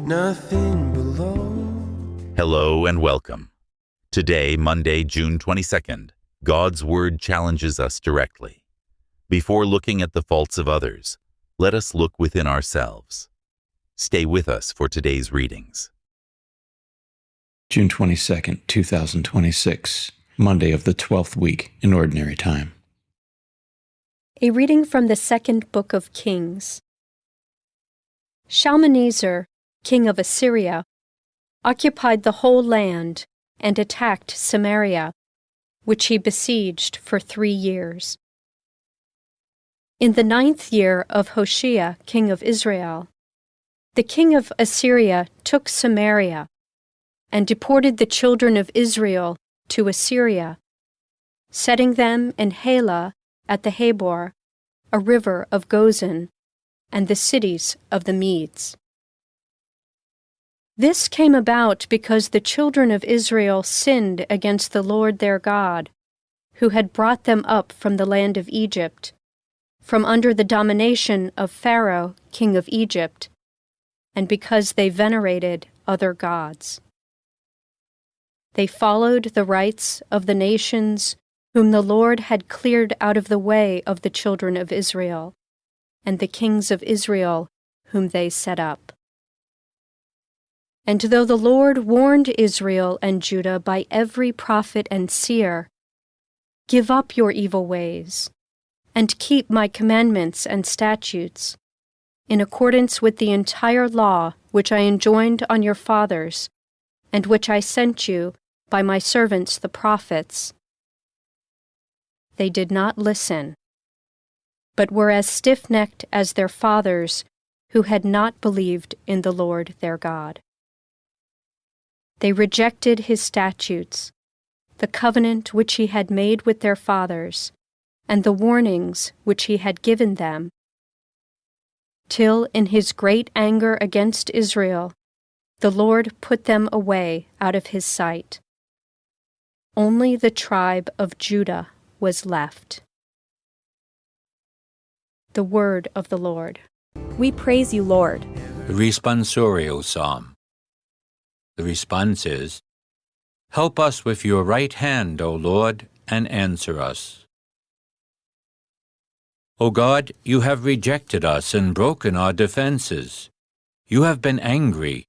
nothing below. Hello and welcome. Today, Monday, June 22nd, God's Word challenges us directly. Before looking at the faults of others, let us look within ourselves. Stay with us for today's readings. June 22nd, 2026, Monday of the 12th week in Ordinary Time. A reading from the second book of Kings. Shalmaneser, king of Assyria, occupied the whole land and attacked Samaria, which he besieged for 3 years. In the 9th year of Hoshea, king of Israel, the king of Assyria took Samaria and deported the children of Israel to Assyria, setting them in Halah at the Habor, a river of Gozan, and the cities of the Medes. This came about because the children of Israel sinned against the Lord their God, who had brought them up from the land of Egypt, from under the domination of Pharaoh, king of Egypt, and because they venerated other gods. They followed the rites of the nations whom the Lord had cleared out of the way of the children of Israel, and the kings of Israel whom they set up. And though the Lord warned Israel and Judah by every prophet and seer, "Give up your evil ways, and keep my commandments and statutes, in accordance with the entire law which I enjoined on your fathers, and which I sent you by my servants the prophets," they did not listen, but were as stiff-necked as their fathers, who had not believed in the Lord their God. They rejected his statutes, the covenant which he had made with their fathers, and the warnings which he had given them, till in his great anger against Israel, the Lord put them away out of his sight. Only the tribe of Judah was left. The word of the Lord. We praise you, Lord. The responsorial psalm. The response is, "Help us with your right hand, O Lord, and answer us." O God, you have rejected us and broken our defenses. You have been angry.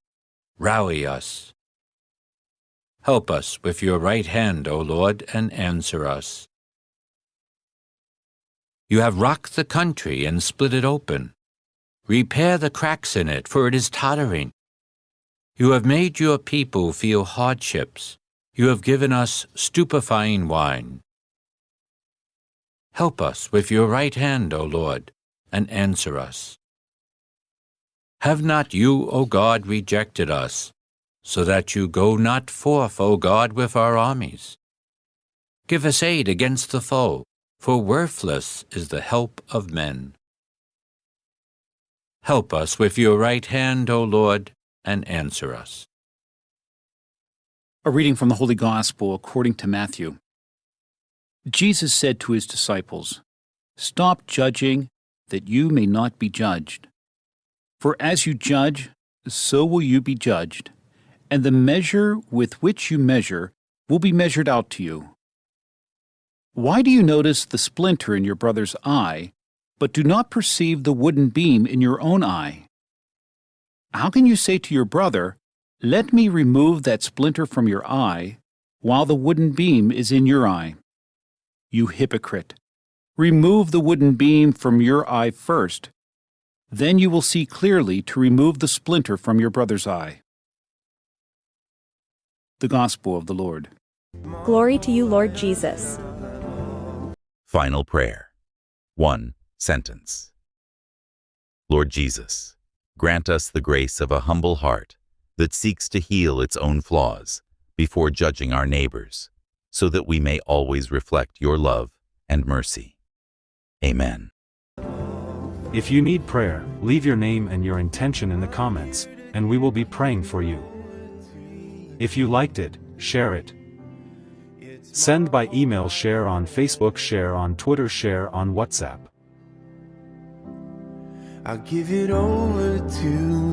Rally us. Help us with your right hand, O Lord, and answer us. You have rocked the country and split it open. Repair the cracks in it, for it is tottering. You have made your people feel hardships. You have given us stupefying wine. Help us with your right hand, O Lord, and answer us. Have not you, O God, rejected us, so that you go not forth, O God, with our armies? Give us aid against the foe, for worthless is the help of men. Help us with your right hand, O Lord, and answer us. A reading from the Holy Gospel according to Matthew. Jesus said to his disciples, "Stop judging, that you may not be judged. For as you judge, so will you be judged, and the measure with which you measure will be measured out to you. Why do you notice the splinter in your brother's eye, but do not perceive the wooden beam in your own eye? How can you say to your brother, 'Let me remove that splinter from your eye,' while the wooden beam is in your eye? You hypocrite! Remove the wooden beam from your eye first. Then you will see clearly to remove the splinter from your brother's eye." The Gospel of the Lord. Glory to you, Lord Jesus. Final prayer. 1 sentence. Lord Jesus, grant us the grace of a humble heart that seeks to heal its own flaws before judging our neighbors, so that we may always reflect your love and mercy. Amen. If you need prayer, leave your name and your intention in the comments, and we will be praying for you. If you liked it, share it. Send by email, share on Facebook, share on Twitter, share on WhatsApp. I'll give it over to